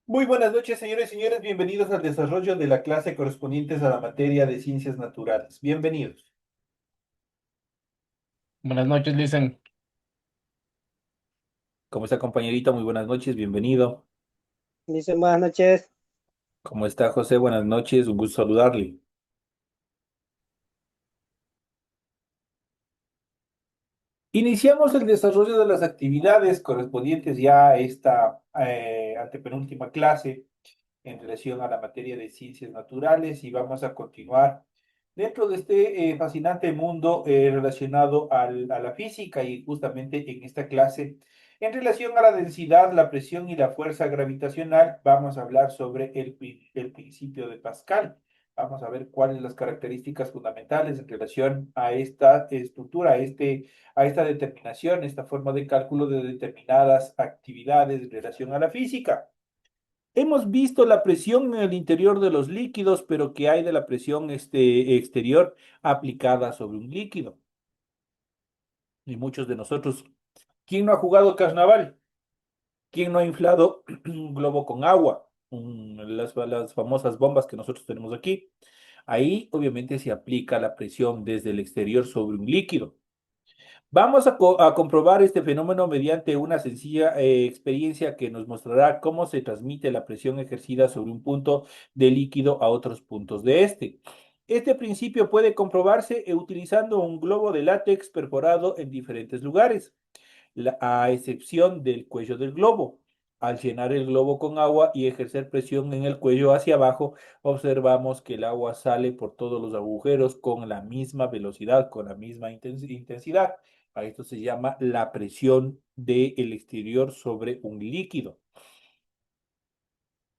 Muy buenas noches, señores y señores. Bienvenidos al desarrollo de la clase correspondientes a la materia de ciencias naturales. Bienvenidos. Buenas noches, Listen. ¿Cómo está, compañerita? Muy buenas noches, bienvenido. Dice, buenas noches. ¿Cómo está, José? Buenas noches, un gusto saludarle. Iniciamos el desarrollo de las actividades correspondientes ya a esta antepenúltima clase en relación a la materia de ciencias naturales y vamos a continuar dentro de este fascinante mundo relacionado a la física y justamente en esta clase, en relación a la densidad, la presión y la fuerza gravitacional, vamos a hablar sobre el principio de Pascal. Vamos a ver cuáles son las características fundamentales en relación a esta estructura, a esta determinación, esta forma de cálculo de determinadas actividades en relación a la física. Hemos visto la presión en el interior de los líquidos, pero ¿qué hay de la presión exterior aplicada sobre un líquido? Y muchos de nosotros, ¿quién no ha jugado carnaval? ¿Quién no ha inflado un globo con agua? Las famosas bombas que nosotros tenemos aquí. Ahí obviamente se aplica la presión desde el exterior sobre un líquido. Vamos a comprobar este fenómeno mediante una sencilla experiencia que nos mostrará cómo se transmite la presión ejercida sobre un punto de líquido a otros puntos de este. Este principio puede comprobarse utilizando un globo de látex perforado en diferentes lugares, a excepción del cuello del globo. Al llenar el globo con agua y ejercer presión en el cuello hacia abajo, observamos que el agua sale por todos los agujeros con la misma velocidad, con la misma intensidad. A esto se llama la presión del exterior sobre un líquido.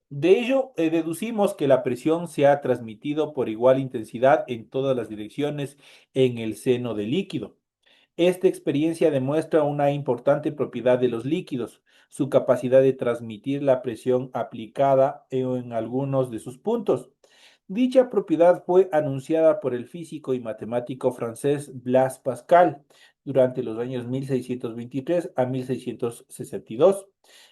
De ello, deducimos que la presión se ha transmitido por igual intensidad en todas las direcciones en el seno del líquido. Esta experiencia demuestra una importante propiedad de los líquidos, su capacidad de transmitir la presión aplicada en algunos de sus puntos. Dicha propiedad fue anunciada por el físico y matemático francés Blaise Pascal durante los años 1623 a 1662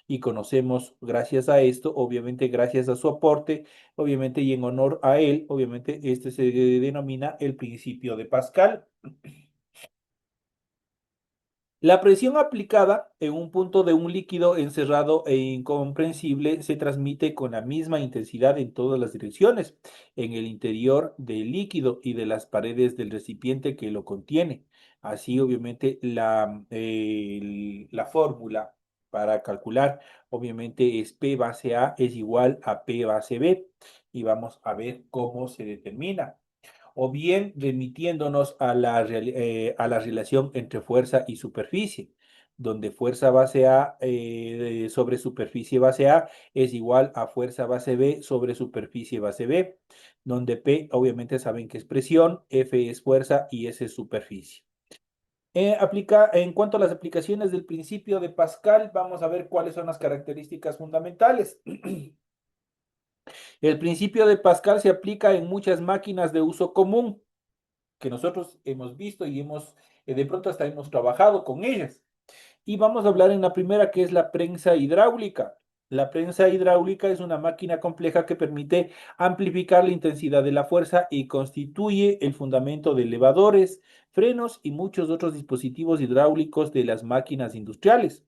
y conocemos gracias a esto, obviamente gracias a su aporte, obviamente y en honor a él, obviamente este se denomina el principio de Pascal. La presión aplicada en un punto de un líquido encerrado e incomprensible se transmite con la misma intensidad en todas las direcciones, en el interior del líquido y de las paredes del recipiente que lo contiene. Así, obviamente, la fórmula para calcular, obviamente, es P base A es igual a P base B. Y vamos a ver cómo se determina o bien remitiéndonos a a la relación entre fuerza y superficie, donde fuerza base A sobre superficie base A es igual a fuerza base B sobre superficie base B, donde P obviamente saben que es presión, F es fuerza y S es superficie. En cuanto a las aplicaciones del principio de Pascal, vamos a ver cuáles son las características fundamentales. El principio de Pascal se aplica en muchas máquinas de uso común que nosotros hemos visto y de pronto hasta hemos trabajado con ellas. Y vamos a hablar en la primera, que es la prensa hidráulica. La prensa hidráulica es una máquina compleja que permite amplificar la intensidad de la fuerza y constituye el fundamento de elevadores, frenos y muchos otros dispositivos hidráulicos de las máquinas industriales.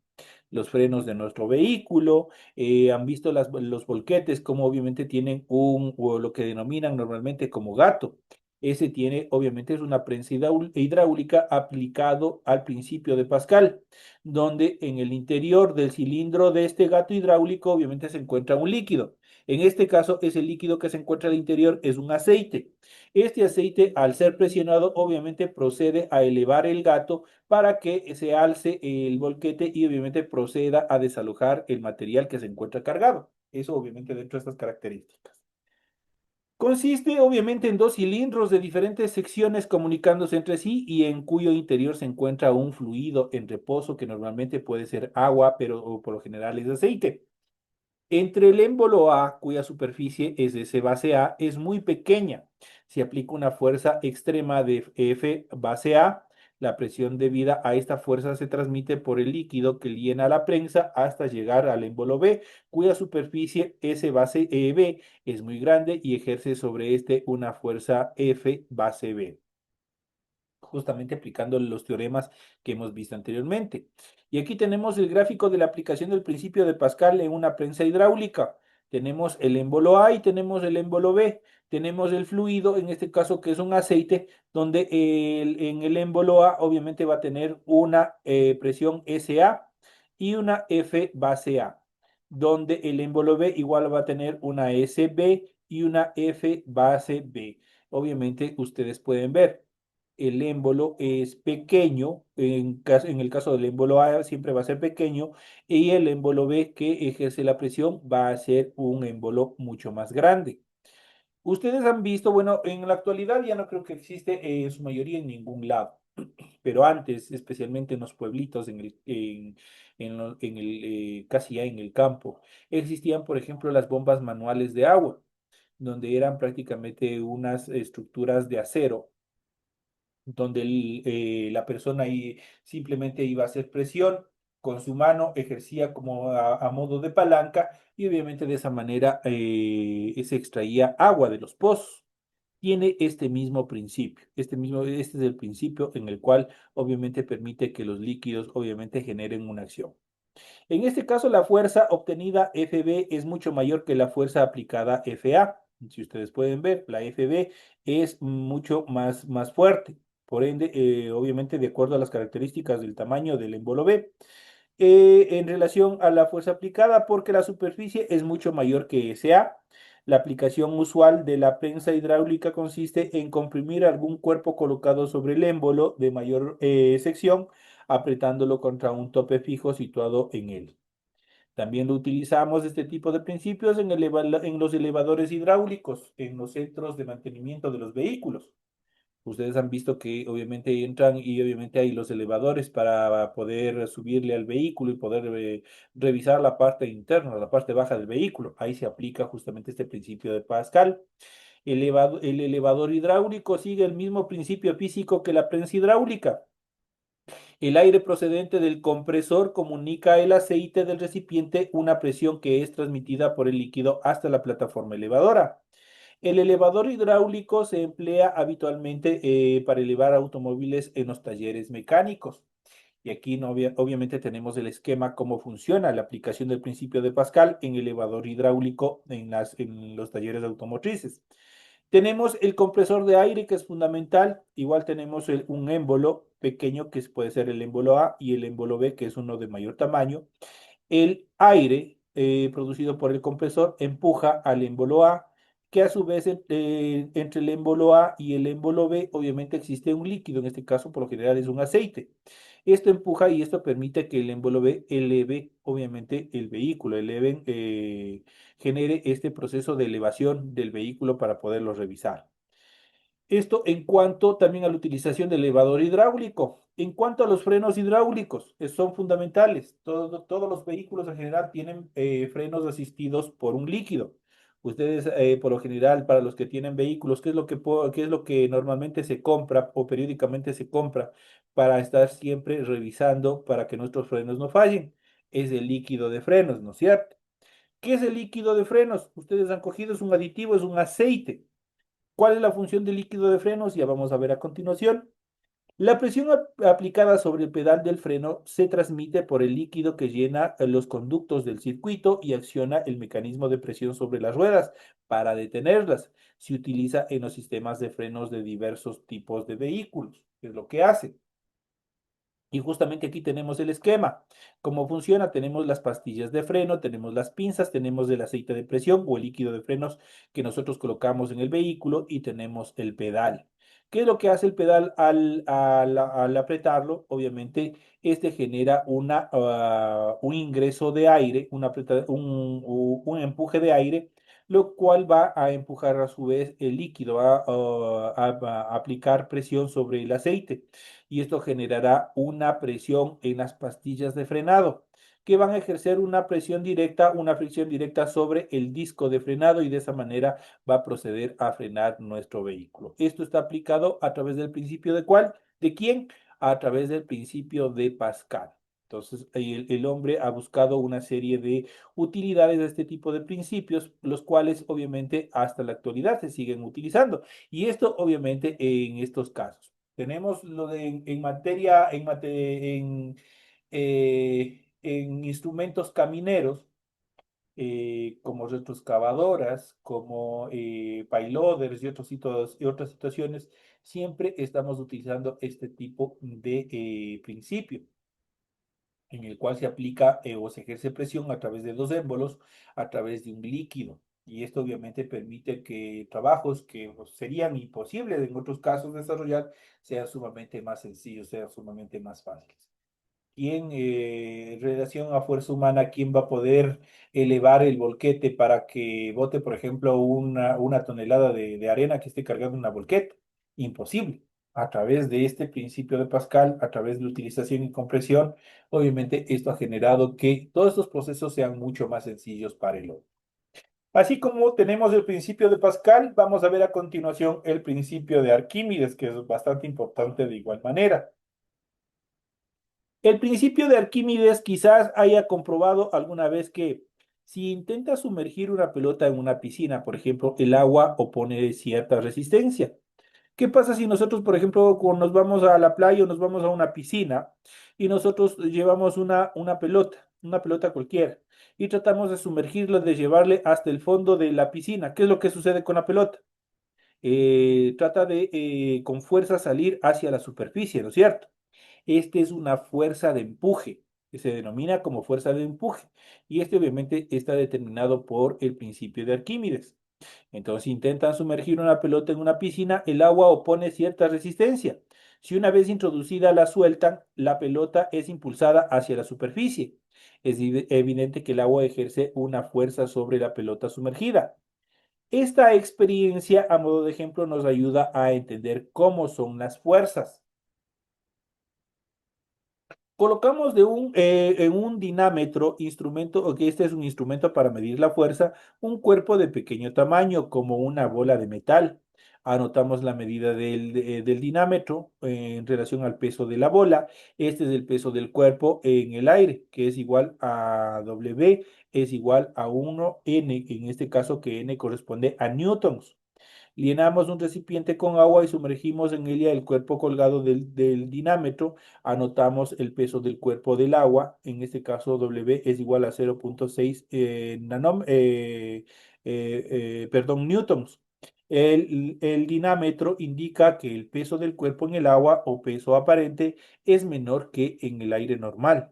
Los frenos de nuestro vehículo, han visto los volquetes, como obviamente tienen o lo que denominan normalmente como gato. Ese tiene, obviamente, es una prensa hidráulica aplicado al principio de Pascal, donde en el interior del cilindro de este gato hidráulico, obviamente, se encuentra un líquido. En este caso, ese líquido que se encuentra al interior es un aceite. Este aceite, al ser presionado, obviamente procede a elevar el gato para que se alce el volquete y obviamente proceda a desalojar el material que se encuentra cargado. Eso obviamente dentro de estas características. Consiste obviamente en dos cilindros de diferentes secciones comunicándose entre sí y en cuyo interior se encuentra un fluido en reposo que normalmente puede ser agua, pero por lo general es aceite. Entre el émbolo A, cuya superficie es de ese base A, es muy pequeña. Se aplica una fuerza extrema de F base A. La presión debida a esta fuerza se transmite por el líquido que llena la prensa hasta llegar al émbolo B, cuya superficie S base B es muy grande y ejerce sobre este una fuerza F base B, justamente aplicando los teoremas que hemos visto anteriormente. Y aquí tenemos el gráfico de la aplicación del principio de Pascal en una prensa hidráulica. Tenemos el émbolo A y tenemos el émbolo B. Tenemos el fluido, en este caso que es un aceite, donde en el émbolo A obviamente va a tener una presión SA y una F base A, donde el émbolo B igual va a tener una SB y una F base B. Obviamente ustedes pueden ver el émbolo es pequeño, en el caso del émbolo A siempre va a ser pequeño, y el émbolo B que ejerce la presión va a ser un émbolo mucho más grande. Ustedes han visto, bueno, en la actualidad ya no creo que existe en su mayoría en ningún lado, pero antes, especialmente en los pueblitos, en el, casi ya en el campo, existían, por ejemplo, las bombas manuales de agua, donde eran prácticamente unas estructuras de acero donde la persona ahí simplemente iba a hacer presión con su mano, ejercía como a modo de palanca y obviamente de esa manera se extraía agua de los pozos. Tiene este mismo principio, este es el principio en el cual obviamente permite que los líquidos obviamente generen una acción. En este caso, la fuerza obtenida FB es mucho mayor que la fuerza aplicada FA. Si ustedes pueden ver, la FB es mucho más fuerte. Por ende, obviamente, de acuerdo a las características del tamaño del émbolo B, en relación a la fuerza aplicada, porque la superficie es mucho mayor que SA. La aplicación usual de la prensa hidráulica consiste en comprimir algún cuerpo colocado sobre el émbolo de mayor sección, apretándolo contra un tope fijo situado en él. También lo utilizamos este tipo de principios en los elevadores hidráulicos, en los centros de mantenimiento de los vehículos. Ustedes han visto que obviamente entran y obviamente hay los elevadores para poder subirle al vehículo y poder revisar la parte interna, la parte baja del vehículo. Ahí se aplica justamente este principio de Pascal. El elevador hidráulico sigue el mismo principio físico que la prensa hidráulica. El aire procedente del compresor comunica al aceite del recipiente una presión que es transmitida por el líquido hasta la plataforma elevadora. El elevador hidráulico se emplea habitualmente para elevar automóviles en los talleres mecánicos. Y aquí no, obviamente tenemos el esquema, cómo funciona la aplicación del principio de Pascal en elevador hidráulico en los talleres automotrices. Tenemos el compresor de aire que es fundamental. Igual tenemos un émbolo pequeño que puede ser el émbolo A y el émbolo B que es uno de mayor tamaño. El aire producido por el compresor empuja al émbolo A, que a su vez entre el émbolo A y el émbolo B obviamente existe un líquido, en este caso por lo general es un aceite. Esto empuja y esto permite que el émbolo B eleve obviamente el vehículo, genere este proceso de elevación del vehículo para poderlo revisar. Esto en cuanto también a la utilización del elevador hidráulico. En cuanto a los frenos hidráulicos, son fundamentales. Todos los vehículos en general tienen frenos asistidos por un líquido. Ustedes, por lo general, para los que tienen vehículos, qué es lo que normalmente se compra o periódicamente se compra para estar siempre revisando para que nuestros frenos no fallen? Es el líquido de frenos, ¿no es cierto? ¿Qué es el líquido de frenos? Ustedes han cogido, es un aditivo, es un aceite. ¿Cuál es la función del líquido de frenos? Ya vamos a ver a continuación. La presión aplicada sobre el pedal del freno se transmite por el líquido que llena los conductos del circuito y acciona el mecanismo de presión sobre las ruedas para detenerlas. Se utiliza en los sistemas de frenos de diversos tipos de vehículos. ¿Qué es lo que hace? Y justamente aquí tenemos el esquema. ¿Cómo funciona? Tenemos las pastillas de freno, tenemos las pinzas, tenemos el aceite de presión o el líquido de frenos que nosotros colocamos en el vehículo y tenemos el pedal. ¿Qué es lo que hace el pedal al apretarlo? Obviamente, este genera un ingreso de aire, un empuje de aire, lo cual va a empujar a su vez el líquido, a aplicar presión sobre el aceite y esto generará una presión en las pastillas de frenado que van a ejercer una fricción directa sobre el disco de frenado y de esa manera va a proceder a frenar nuestro vehículo. Esto está aplicado a través del principio de cuál, ¿de quién? a través del principio de Pascal. Entonces, el hombre ha buscado una serie de utilidades de este tipo de principios, los cuales obviamente hasta la actualidad se siguen utilizando. Y esto obviamente en estos casos. Tenemos lo de en materia, en instrumentos camineros, como retroexcavadoras, como payloaders y otras situaciones, siempre estamos utilizando este tipo de principio en el cual se aplica o se ejerce presión a través de dos émbolos, a través de un líquido. Y esto obviamente permite que trabajos que pues, serían imposibles en otros casos desarrollar sean sumamente más sencillos, sean sumamente más fáciles. ¿Quién, en relación a fuerza humana, quién va a poder elevar el volquete para que bote, por ejemplo, una tonelada de arena que esté cargando una volqueta? Imposible. A través de este principio de Pascal, a través de utilización y compresión, obviamente esto ha generado que todos estos procesos sean mucho más sencillos para el hombre. Así como tenemos el principio de Pascal, vamos a ver a continuación el principio de Arquímedes, que es bastante importante de igual manera. El principio de Arquímedes quizás haya comprobado alguna vez que si intenta sumergir una pelota en una piscina, por ejemplo, el agua opone cierta resistencia. ¿Qué pasa si nosotros, por ejemplo, cuando nos vamos a la playa o nos vamos a una piscina y nosotros llevamos una pelota cualquiera, y tratamos de sumergirla, de llevarle hasta el fondo de la piscina? ¿Qué es lo que sucede con la pelota? Trata de con fuerza salir hacia la superficie, ¿no es cierto? Este es una fuerza de empuje, que se denomina como fuerza de empuje, y este obviamente está determinado por el principio de Arquímedes. Entonces intentan sumergir una pelota en una piscina, el agua opone cierta resistencia. Si una vez introducida la sueltan, la pelota es impulsada hacia la superficie. Es evidente que el agua ejerce una fuerza sobre la pelota sumergida. Esta experiencia, a modo de ejemplo, nos ayuda a entender cómo son las fuerzas. Colocamos en un dinámetro, instrumento, o que este es un instrumento para medir la fuerza, un cuerpo de pequeño tamaño, como una bola de metal. Anotamos la medida del dinámetro en relación al peso de la bola. Este es el peso del cuerpo en el aire, que es igual a W, es igual a 1N, en este caso que N corresponde a newtons. Llenamos un recipiente con agua y sumergimos en ella el cuerpo colgado del dinámetro. Anotamos el peso del cuerpo del agua. En este caso, W es igual a 0,6 perdón, newtons. El dinámetro indica que el peso del cuerpo en el agua o peso aparente es menor que en el aire normal.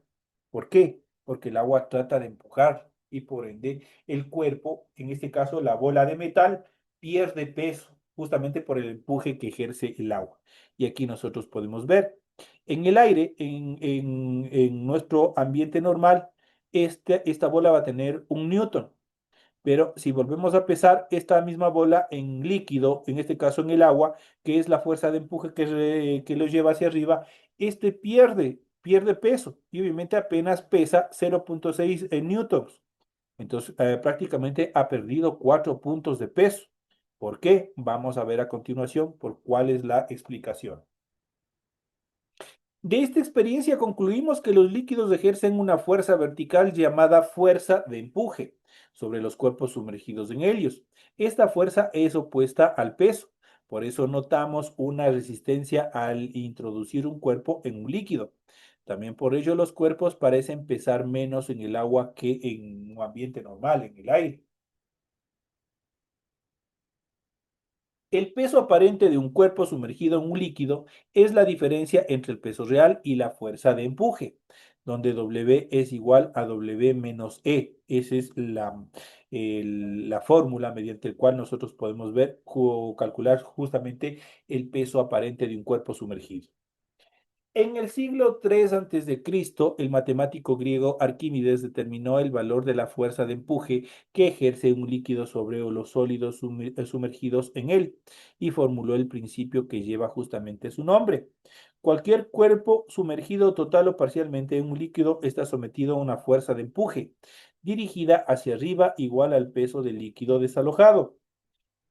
¿Por qué? Porque el agua trata de empujar y por ende el cuerpo, en este caso la bola de metal, pierde peso justamente por el empuje que ejerce el agua. Y aquí nosotros podemos ver, en el aire, en nuestro ambiente normal, esta bola va a tener un newton. Pero si volvemos a pesar esta misma bola en líquido, en este caso en el agua, que es la fuerza de empuje que lo lleva hacia arriba, este pierde peso y obviamente apenas pesa 0,6 newtons. Entonces, prácticamente ha perdido 4 puntos de peso. ¿Por qué? Vamos a ver a continuación por cuál es la explicación. De esta experiencia concluimos que los líquidos ejercen una fuerza vertical llamada fuerza de empuje sobre los cuerpos sumergidos en ellos. Esta fuerza es opuesta al peso. Por eso notamos una resistencia al introducir un cuerpo en un líquido. También por ello los cuerpos parecen pesar menos en el agua que en un ambiente normal, en el aire. El peso aparente de un cuerpo sumergido en un líquido es la diferencia entre el peso real y la fuerza de empuje, donde W es igual a W menos E. Esa es la fórmula mediante la cual nosotros podemos ver o calcular justamente el peso aparente de un cuerpo sumergido. En el siglo III antes de Cristo, el matemático griego Arquímedes determinó el valor de la fuerza de empuje que ejerce un líquido sobre los sólidos sumergidos en él y formuló el principio que lleva justamente su nombre. Cualquier cuerpo sumergido total o parcialmente en un líquido está sometido a una fuerza de empuje dirigida hacia arriba igual al peso del líquido desalojado.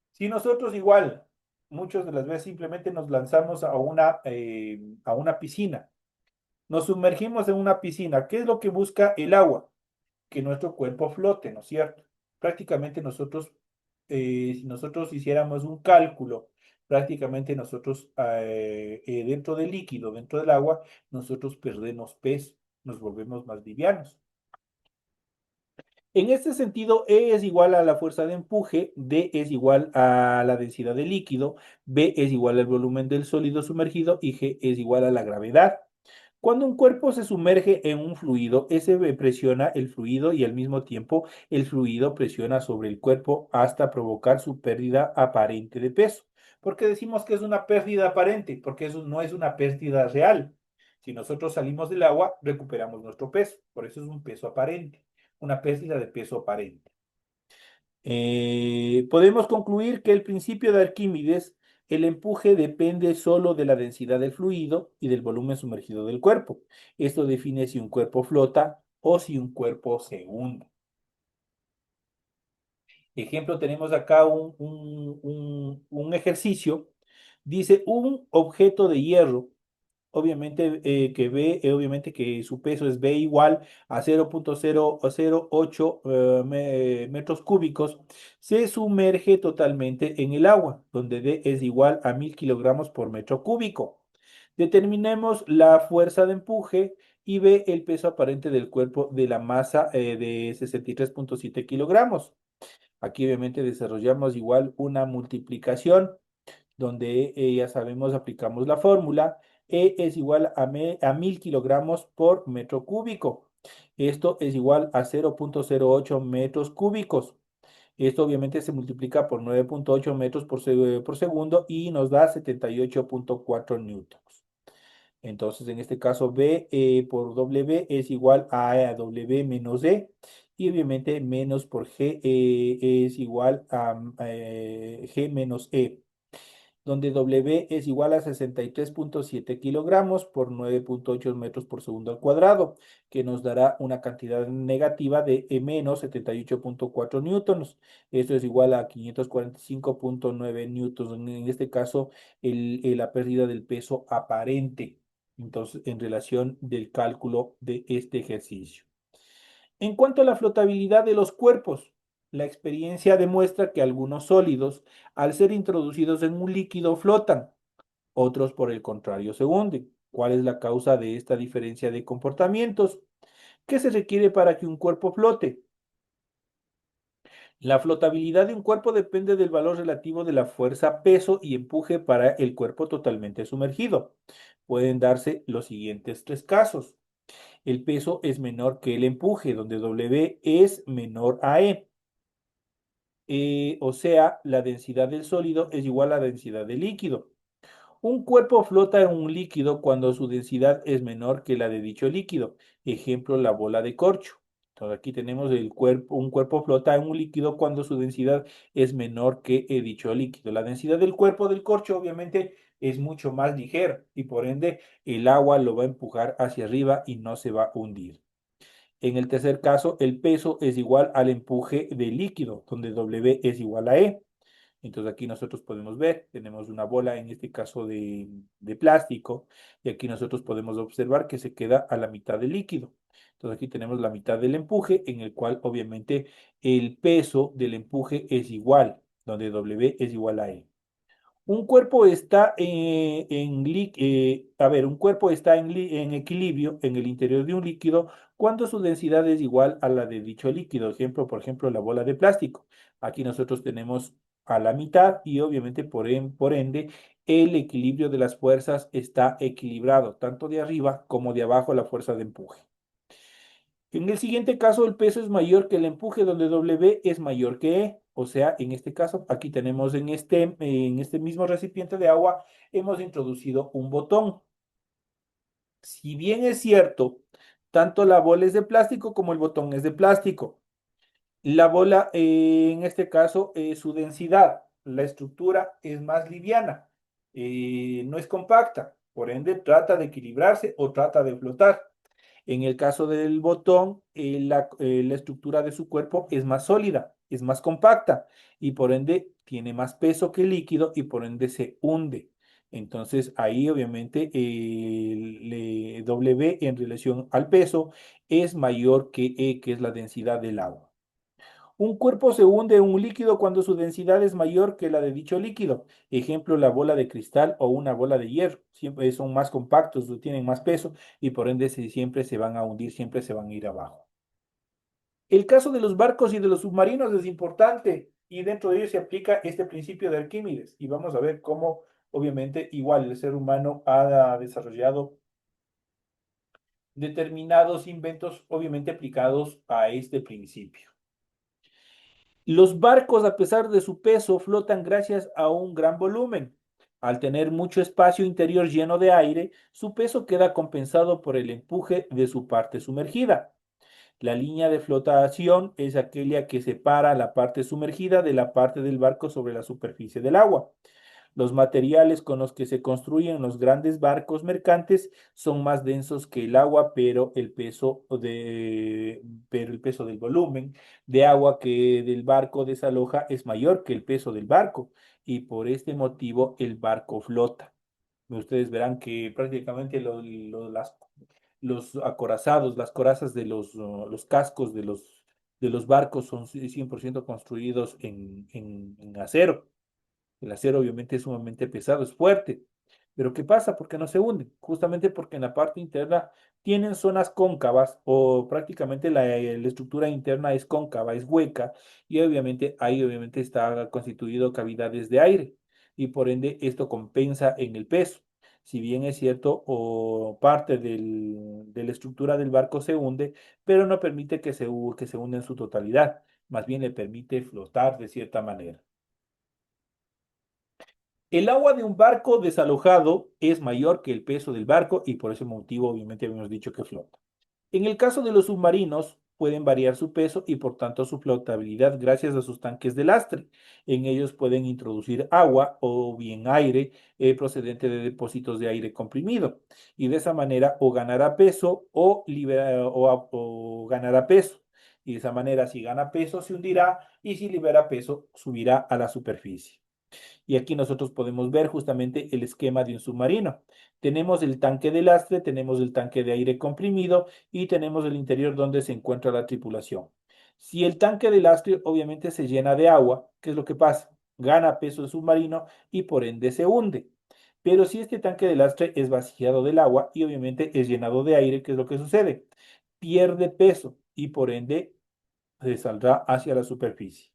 Si nosotros igual muchas de las veces simplemente nos lanzamos a una piscina. Nos sumergimos en una piscina. ¿Qué es lo que busca el agua? Que nuestro cuerpo flote, ¿no es cierto? Prácticamente nosotros, si nosotros hiciéramos un cálculo, prácticamente nosotros dentro del líquido, dentro del agua, nosotros perdemos peso, nos volvemos más livianos. En este sentido, E es igual a la fuerza de empuje, D es igual a la densidad del líquido, B es igual al volumen del sólido sumergido y G es igual a la gravedad. Cuando un cuerpo se sumerge en un fluido, ese presiona el fluido y al mismo tiempo el fluido presiona sobre el cuerpo hasta provocar su pérdida aparente de peso. ¿Por qué decimos que es una pérdida aparente? Porque eso no es una pérdida real. Si nosotros salimos del agua, recuperamos nuestro peso. Por eso es un peso aparente, una pérdida de peso aparente. Podemos concluir que el principio de Arquímedes, el empuje depende solo de la densidad del fluido y del volumen sumergido del cuerpo. Esto define si un cuerpo flota o si un cuerpo se hunde. Ejemplo, tenemos acá un ejercicio. Dice un objeto de hierro obviamente que B, obviamente que su peso es B igual a 0,008 metros cúbicos, se sumerge totalmente en el agua, donde D es igual a 1000 kilogramos por metro cúbico. Determinemos la fuerza de empuje y B el peso aparente del cuerpo de la masa de 63,7 kilogramos. Aquí obviamente desarrollamos igual una multiplicación donde ya sabemos, aplicamos la fórmula, E es igual a 1000 kilogramos por metro cúbico. Esto es igual a 0,08 metros cúbicos. Esto obviamente se multiplica por 9,8 metros por segundo y nos da 78,4 newtons. Entonces, en este caso, B por W es igual a W menos E. Y obviamente menos por G es igual a G menos E, donde W es igual a 63,7 kilogramos por 9,8 metros por segundo al cuadrado, que nos dará una cantidad negativa de menos 78,4 newtons. Esto es igual a 545,9 newtons. En este caso, la pérdida del peso aparente. Entonces, en relación del cálculo de este ejercicio. En cuanto a la flotabilidad de los cuerpos, la experiencia demuestra que algunos sólidos, al ser introducidos en un líquido, flotan, otros por el contrario se hunden. ¿Cuál es la causa de esta diferencia de comportamientos? ¿Qué se requiere para que un cuerpo flote? La flotabilidad de un cuerpo depende del valor relativo de la fuerza, peso y empuje para el cuerpo totalmente sumergido. Pueden darse los siguientes tres casos. El peso es menor que el empuje, donde W es menor a E. O sea, la densidad del sólido es igual a la densidad del líquido. Un cuerpo flota en un líquido cuando su densidad es menor que la de dicho líquido. Ejemplo, la bola de corcho. Entonces aquí tenemos un cuerpo flota en un líquido cuando su densidad es menor que dicho líquido. La densidad del cuerpo del corcho obviamente es mucho más ligera y por ende el agua lo va a empujar hacia arriba y no se va a hundir. En el tercer caso, el peso es igual al empuje del líquido, donde W es igual a E. Entonces aquí nosotros podemos ver, tenemos una bola, en este caso de plástico, y aquí nosotros podemos observar que se queda a la mitad del líquido. Entonces aquí tenemos la mitad del empuje, en el cual obviamente el peso del empuje es igual, donde W es igual a E. Un cuerpo está un cuerpo está en equilibrio en el interior de un líquido cuando su densidad es igual a la de dicho líquido. Ejemplo, por ejemplo, la bola de plástico. Aquí nosotros tenemos a la mitad y obviamente por ende el equilibrio de las fuerzas está equilibrado, tanto de arriba como de abajo la fuerza de empuje. En el siguiente caso, el peso es mayor que el empuje, donde W es mayor que E. O sea, en este caso, aquí tenemos en este mismo recipiente de agua, hemos introducido un botón. Si bien es cierto, tanto la bola es de plástico como el botón es de plástico. La bola, en este caso, su densidad, la estructura es más liviana, no es compacta, por ende trata de equilibrarse o trata de flotar. En el caso del botón, la estructura de su cuerpo es más sólida, es más compacta y por ende tiene más peso que el líquido y por ende se hunde. Entonces ahí obviamente el W en relación al peso es mayor que E, que es la densidad del agua. Un cuerpo se hunde en un líquido cuando su densidad es mayor que la de dicho líquido. Ejemplo, la bola de cristal o una bola de hierro. Siempre son más compactos, tienen más peso y por ende siempre se van a hundir, siempre se van a ir abajo. El caso de los barcos y de los submarinos es importante y dentro de ellos se aplica este principio de Arquímedes y vamos a ver cómo, obviamente, igual el ser humano ha desarrollado determinados inventos, obviamente aplicados a este principio. Los barcos, a pesar de su peso, flotan gracias a un gran volumen. Al tener mucho espacio interior lleno de aire, su peso queda compensado por el empuje de su parte sumergida. La línea de flotación es aquella que separa la parte sumergida de la parte del barco sobre la superficie del agua. Los materiales con los que se construyen los grandes barcos mercantes son más densos que el agua, pero el peso del volumen de agua que del barco desaloja es mayor que el peso del barco y por este motivo el barco flota. Ustedes verán que prácticamente los acorazados, las corazas de los cascos de los barcos son 100% construidos en acero. El acero obviamente es sumamente pesado, es fuerte. Pero ¿qué pasa? ¿Por qué no se hunden? Justamente porque en la parte interna tienen zonas cóncavas o prácticamente la estructura interna es cóncava, es hueca y obviamente ahí obviamente está constituido cavidades de aire y por ende esto compensa en el peso. Si bien es cierto, o parte de la estructura del barco se hunde, pero no permite que se hunda en su totalidad, más bien le permite flotar de cierta manera. El agua de un barco desalojado es mayor que el peso del barco y por ese motivo obviamente habíamos dicho que flota. En el caso de los submarinos, pueden variar su peso y por tanto su flotabilidad gracias a sus tanques de lastre. En ellos pueden introducir agua o bien aire procedente de depósitos de aire comprimido y de esa manera o ganará peso o ganará peso. Y de esa manera si gana peso se hundirá y si libera peso subirá a la superficie. Y aquí nosotros podemos ver justamente el esquema de un submarino. Tenemos el tanque de lastre, tenemos el tanque de aire comprimido y tenemos el interior donde se encuentra la tripulación. Si el tanque de lastre obviamente se llena de agua, ¿qué es lo que pasa? Gana peso el submarino y por ende se hunde. Pero si este tanque de lastre es vaciado del agua y obviamente es llenado de aire, ¿qué es lo que sucede? Pierde peso y por ende se saldrá hacia la superficie.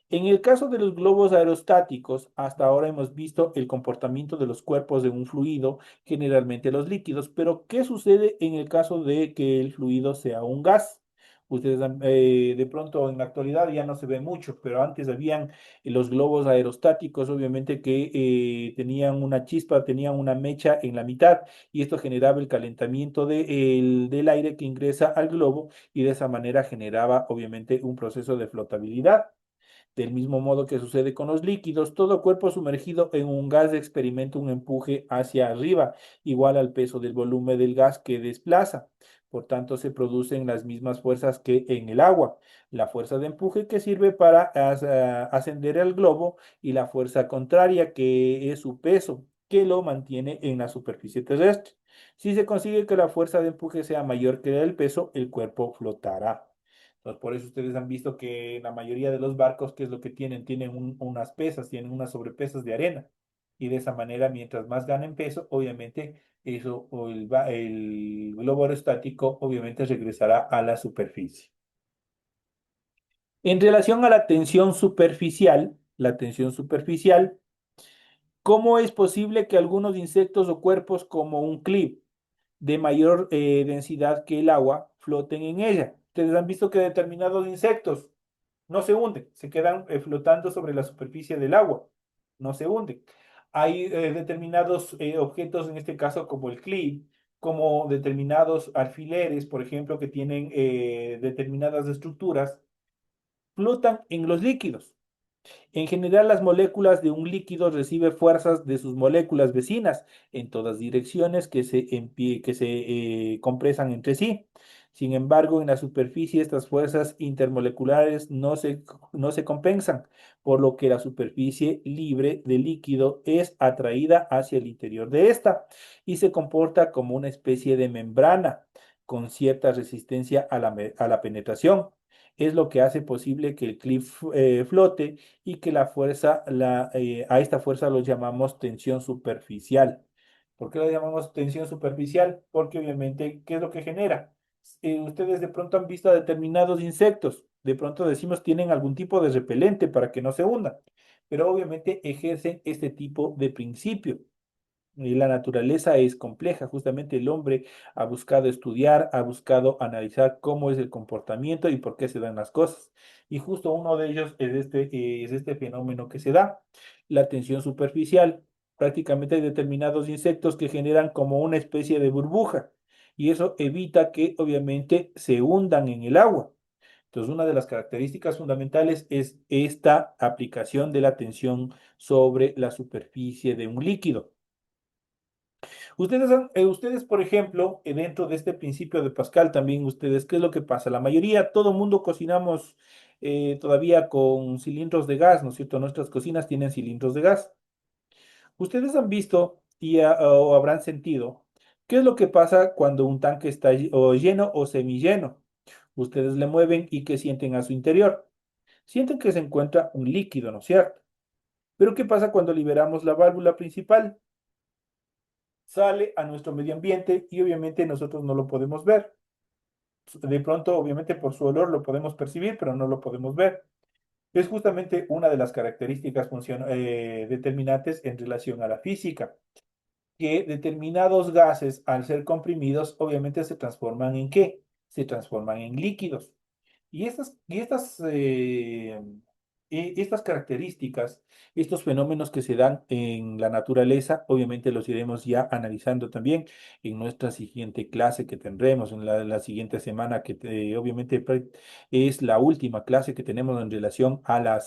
En el caso de los globos aerostáticos, hasta ahora hemos visto el comportamiento de los cuerpos de un fluido, generalmente los líquidos, pero ¿qué sucede en el caso de que el fluido sea un gas? De pronto en la actualidad ya no se ve mucho, pero antes habían los globos aerostáticos, obviamente que tenían una chispa, tenían una mecha en la mitad y esto generaba el calentamiento del aire que ingresa al globo y de esa manera generaba obviamente un proceso de flotabilidad. Del mismo modo que sucede con los líquidos, todo cuerpo sumergido en un gas experimenta un empuje hacia arriba, igual al peso del volumen del gas que desplaza. Por tanto, se producen las mismas fuerzas que en el agua. La fuerza de empuje que sirve para ascender el globo y la fuerza contraria que es su peso, que lo mantiene en la superficie terrestre. Si se consigue que la fuerza de empuje sea mayor que el peso, el cuerpo flotará. Entonces, por eso ustedes han visto que la mayoría de los barcos, ¿qué es lo que tienen? Tienen unas pesas, tienen unas sobrepesas de arena. Y de esa manera, mientras más ganen peso, obviamente eso o el globo aerostático obviamente regresará a la superficie. En relación a la tensión superficial, ¿cómo es posible que algunos insectos o cuerpos como un clip de mayor densidad que el agua floten en ella? Ustedes han visto que determinados insectos no se hunden, se quedan flotando sobre la superficie del agua, no se hunden. Hay determinados objetos, en este caso como el clip, como determinados alfileres, por ejemplo, que tienen determinadas estructuras, flotan en los líquidos. En general, las moléculas de un líquido reciben fuerzas de sus moléculas vecinas en todas direcciones que se compresan entre sí. Sin embargo, en la superficie estas fuerzas intermoleculares no se compensan, por lo que la superficie libre de líquido es atraída hacia el interior de esta y se comporta como una especie de membrana con cierta resistencia a a la penetración. Es lo que hace posible que el clip flote y que a esta fuerza lo llamamos tensión superficial. ¿Por qué lo llamamos tensión superficial? Porque obviamente, ¿qué es lo que genera? Ustedes de pronto han visto a determinados insectos, de pronto decimos tienen algún tipo de repelente para que no se hundan, pero obviamente ejercen este tipo de principio. Y la naturaleza es compleja, justamente el hombre ha buscado estudiar, ha buscado analizar cómo es el comportamiento y por qué se dan las cosas. Y justo uno de ellos es este fenómeno que se da, la tensión superficial. Prácticamente hay determinados insectos que generan como una especie de burbuja y eso evita que obviamente se hundan en el agua. Entonces, una de las características fundamentales es esta aplicación de la tensión sobre la superficie de un líquido. Ustedes, por ejemplo, dentro de este principio de Pascal, también ustedes, ¿qué es lo que pasa? La mayoría, todo mundo cocinamos todavía con cilindros de gas, ¿no es cierto? Nuestras cocinas tienen cilindros de gas. Ustedes han visto o habrán sentido qué es lo que pasa cuando un tanque está o lleno o semilleno. Ustedes le mueven y ¿qué sienten a su interior? Sienten que se encuentra un líquido, ¿no es cierto? Pero ¿qué pasa cuando liberamos la válvula principal? Sale a nuestro medio ambiente y obviamente nosotros no lo podemos ver. De pronto, obviamente por su olor lo podemos percibir, pero no lo podemos ver. Es justamente una de las características determinantes en relación a la física, que determinados gases, al ser comprimidos, obviamente se transforman ¿en qué? Se transforman en líquidos. Y estas características, estos fenómenos que se dan en la naturaleza, obviamente los iremos ya analizando también en nuestra siguiente clase que tendremos, en la siguiente semana, obviamente es la última clase que tenemos en relación a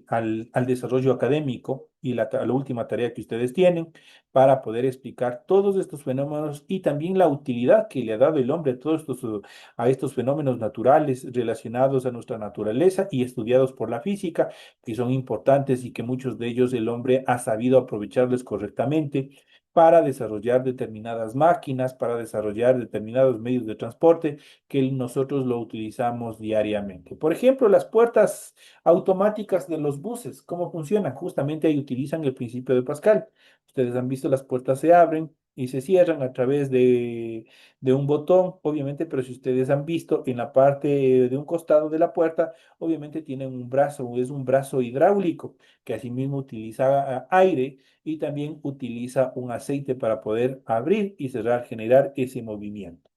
al desarrollo académico y la última tarea que ustedes tienen para poder explicar todos estos fenómenos y también la utilidad que le ha dado el hombre a a estos fenómenos naturales relacionados a nuestra naturaleza y estudiados por la física, que son importantes y que muchos de ellos el hombre ha sabido aprovecharlos correctamente para desarrollar determinadas máquinas, para desarrollar determinados medios de transporte que nosotros lo utilizamos diariamente. Por ejemplo, las puertas automáticas de los buses. ¿Cómo funcionan? Justamente ahí utilizan el principio de Pascal. Ustedes han visto las puertas se abren y se cierran a través de un botón, obviamente, pero si ustedes han visto en la parte de un costado de la puerta, obviamente tienen un brazo, es un brazo hidráulico que asimismo utiliza aire y también utiliza un aceite para poder abrir y cerrar, generar ese movimiento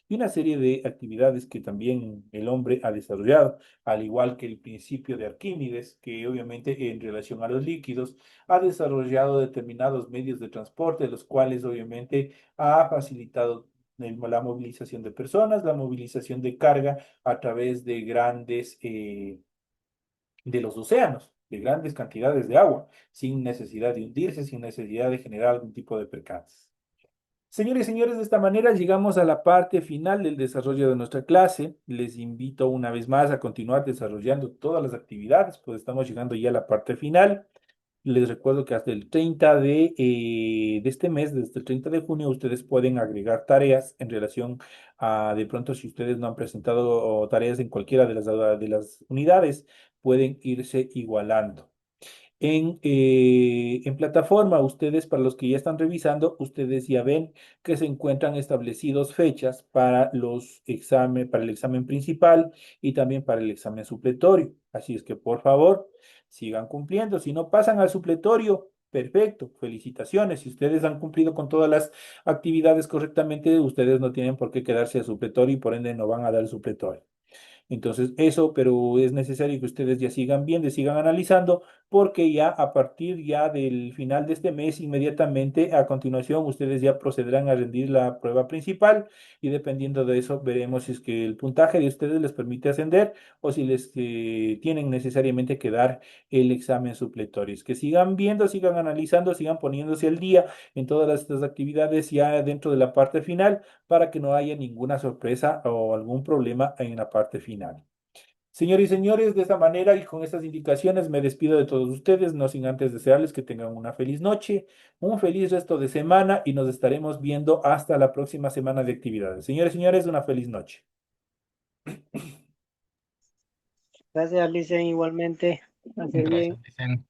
y una serie de actividades que también el hombre ha desarrollado, al igual que el principio de Arquímedes, que obviamente en relación a los líquidos ha desarrollado determinados medios de transporte, los cuales obviamente ha facilitado la movilización de personas, la movilización de carga a través de de los océanos, de grandes cantidades de agua, sin necesidad de hundirse, sin necesidad de generar algún tipo de percances. Señores y señores, de esta manera llegamos a la parte final del desarrollo de nuestra clase. Les invito una vez más a continuar desarrollando todas las actividades, pues estamos llegando ya a la parte final. Les recuerdo que hasta el 30 de este mes, desde el 30 de junio, ustedes pueden agregar tareas en relación a, de pronto, si ustedes no han presentado tareas en cualquiera de las unidades, pueden irse igualando. En plataforma, ustedes, para los que ya están revisando, ustedes ya ven que se encuentran establecidos fechas para para el examen principal y también para el examen supletorio. Así es que, por favor, sigan cumpliendo. Si no pasan al supletorio, perfecto, felicitaciones. Si ustedes han cumplido con todas las actividades correctamente, ustedes no tienen por qué quedarse al supletorio y por ende no van a dar el supletorio. Entonces, eso, pero es necesario que ustedes ya sigan viendo, sigan analizando porque ya a partir ya del final de este mes, inmediatamente a continuación, ustedes ya procederán a rendir la prueba principal y dependiendo de eso, veremos si es que el puntaje de ustedes les permite ascender o si les tienen necesariamente que dar el examen supletorio. Es que sigan viendo, sigan analizando, sigan poniéndose al día en todas estas actividades ya dentro de la parte final para que no haya ninguna sorpresa o algún problema en la parte final. Señores y señores, de esta manera y con estas indicaciones me despido de todos ustedes, no sin antes desearles que tengan una feliz noche, un feliz resto de semana y nos estaremos viendo hasta la próxima semana de actividades. Señores y señores, una feliz noche. Gracias, Licen, igualmente. Hace bien. Gracias, Vicente.